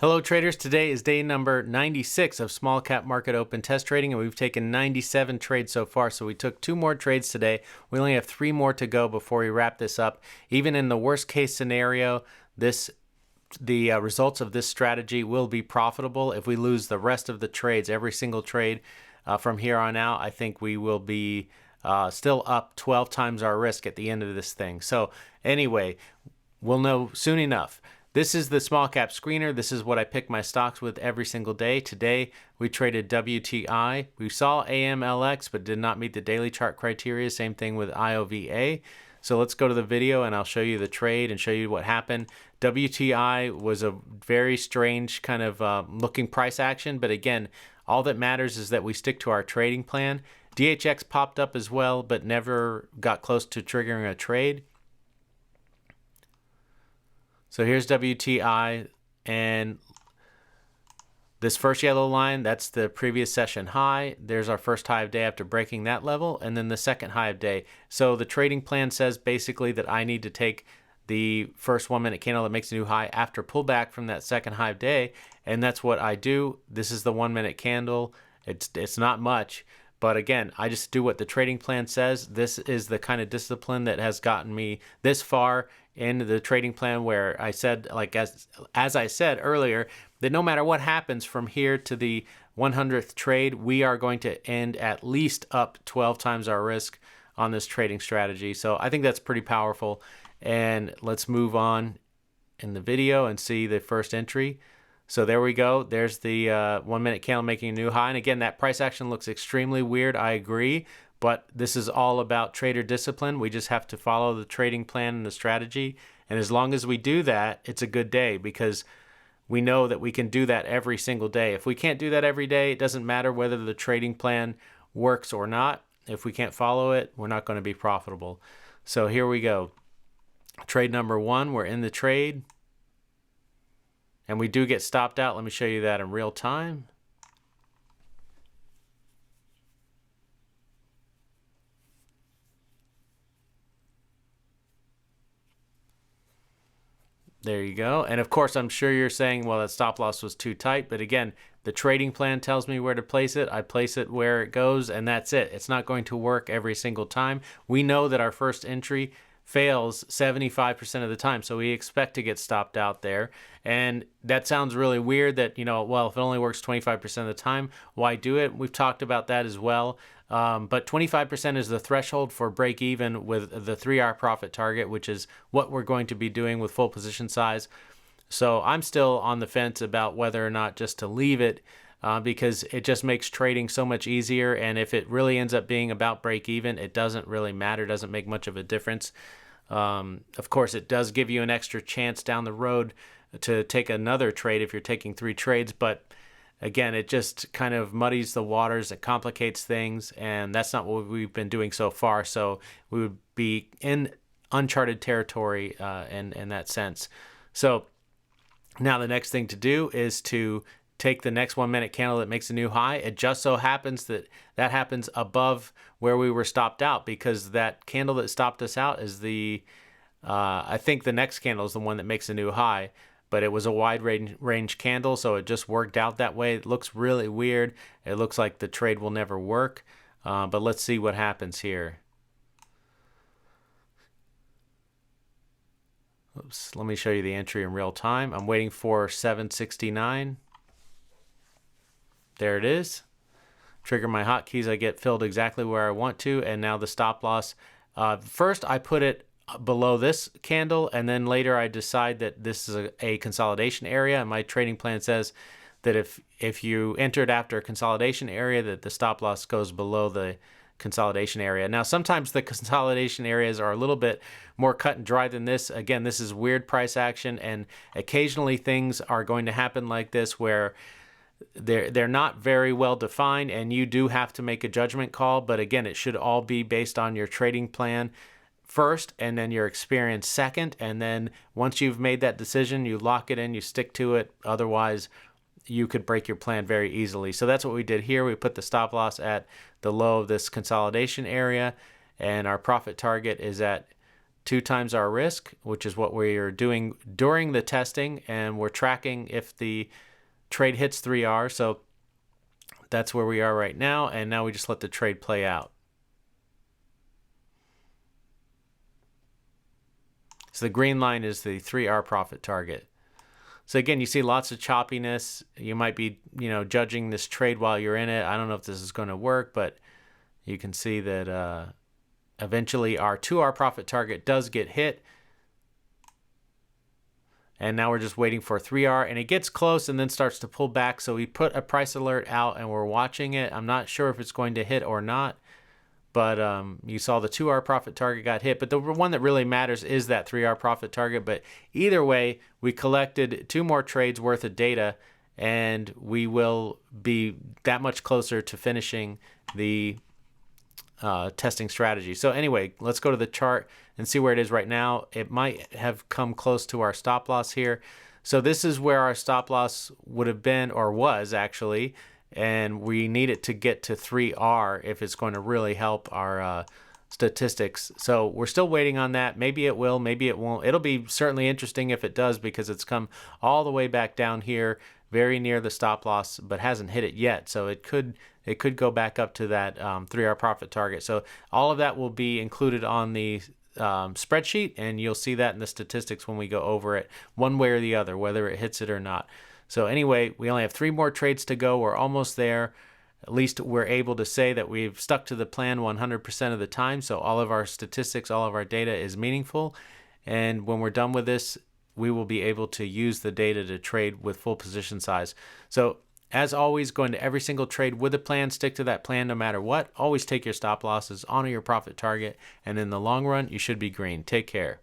Hello traders, today is day number 96 of small cap market open test trading, and we've taken 97 trades so far. So we took 2 more trades today. We only have 3 more to go before we wrap this up. Even in the worst case scenario, the results of this strategy will be profitable. If we lose the rest of the trades, every single trade from here on out, I think we will be still up 12 times our risk at the end of this thing. So anyway, we'll know soon enough. This is the small cap screener. This is what I pick my stocks with every single day. Today, we traded WTI. We saw AMLX, but did not meet the daily chart criteria. Same thing with IOVA. So let's go to the video and I'll show you the trade and show you what happened. WTI was a very strange kind of looking price action, but again, all that matters is that we stick to our trading plan. DHX popped up as well, but never got close to triggering a trade. So here's WTI, and this first yellow line, that's the previous session high. There's our first high of day after breaking that level, and then the second high of day. So the trading plan says basically that I need to take the first 1 minute candle that makes a new high after pullback from that second high of day, and that's what I do. This is the 1 minute candle. It's not much. But again, I just do what the trading plan says. This is the kind of discipline that has gotten me this far in the trading plan, where I said, like as I said earlier, that no matter what happens from here to the 100th trade, we are going to end at least up 12 times our risk on this trading strategy. So I think that's pretty powerful. And let's move on in the video and see the first entry. So there we go. There's the 1 minute candle making a new high. And again, that price action looks extremely weird. I agree. But this is all about trader discipline. We just have to follow the trading plan and the strategy. And as long as we do that, it's a good day, because we know that we can do that every single day. If we can't do that every day, it doesn't matter whether the trading plan works or not. If we can't follow it, we're not going to be profitable. So here we go. Trade number 1, we're in the trade. And we do get stopped out. Let me show you that in real time. There you go. And of course, I'm sure you're saying, well, that stop loss was too tight. But again, the trading plan tells me where to place it. I place it where it goes, and that's it. It's not going to work every single time. We know that our first entry fails 75% of the time, so we expect to get stopped out there. And that sounds really weird that, well, if it only works 25% of the time, why do it? We've talked about that as well. But 25% is the threshold for break even with the 3-hour profit target, which is what we're going to be doing with full position size. So I'm still on the fence about whether or not just to leave it, because it just makes trading so much easier. And if it really ends up being about break even, it doesn't really matter, doesn't make much of a difference. Of course, it does give you an extra chance down the road to take another trade if you're taking 3 trades, but again, it just kind of muddies the waters, it complicates things, and that's not what we've been doing so far. So we would be in uncharted territory in that sense. So now the next thing to do is to take the next 1 minute candle that makes a new high. It just so happens that that happens above where we were stopped out, because that candle that stopped us out is I think the next candle is the one that makes a new high, but it was a wide range candle, so it just worked out that way. It looks really weird. It looks like the trade will never work, but let's see what happens here. Oops, let me show you the entry in real time. I'm waiting for 769. There it is. Trigger my hotkeys, I get filled exactly where I want to, and now the stop loss. First, I put it below this candle, and then later I decide that this is a consolidation area, and my trading plan says that if you entered after a consolidation area, that the stop loss goes below the consolidation area. Now, sometimes the consolidation areas are a little bit more cut and dry than this. Again, this is weird price action, and occasionally things are going to happen like this where they're not very well defined, and you do have to make a judgment call. But again, it should all be based on your trading plan first, and then your experience second. And then once you've made that decision, you lock it in, you stick to it. Otherwise, you could break your plan very easily. So that's what we did here. We put the stop loss at the low of this consolidation area, and our profit target is at 2 times our risk, which is what we are doing during the testing, and we're tracking if the trade hits 3R. So that's where we are right now, and now we just let the trade play out. So the green line is the 3R profit target. So again, you see lots of choppiness. You might be, judging this trade while you're in it. I don't know if this is going to work, but you can see that eventually our 2R profit target does get hit. And now we're just waiting for 3R, and it gets close and then starts to pull back. So we put a price alert out and we're watching it. I'm not sure if it's going to hit or not, but you saw the 2R profit target got hit. But the one that really matters is that 3R profit target. But either way, we collected 2 more trades worth of data, and we will be that much closer to finishing the testing strategy. So anyway, let's go to the chart and see where it is right now. It might have come close to our stop loss here. So this is where our stop loss would have been, or was actually, and we need it to get to 3R if it's going to really help our statistics. So we're still waiting on that. Maybe it will, maybe it won't. It'll be certainly interesting if it does, because it's come all the way back down here, very near the stop loss, but hasn't hit it yet. So it could go back up to that 3R profit target. So all of that will be included on the spreadsheet, and you'll see that in the statistics when we go over it, one way or the other, whether it hits it or not. So anyway, we only have 3 more trades to go. We're almost there. At least we're able to say that we've stuck to the plan 100% of the time. So all of our statistics, all of our data is meaningful. And when we're done with this, we will be able to use the data to trade with full position size. So as always, go into every single trade with a plan. Stick to that plan no matter what. Always take your stop losses, honor your profit target, and in the long run, you should be green. Take care.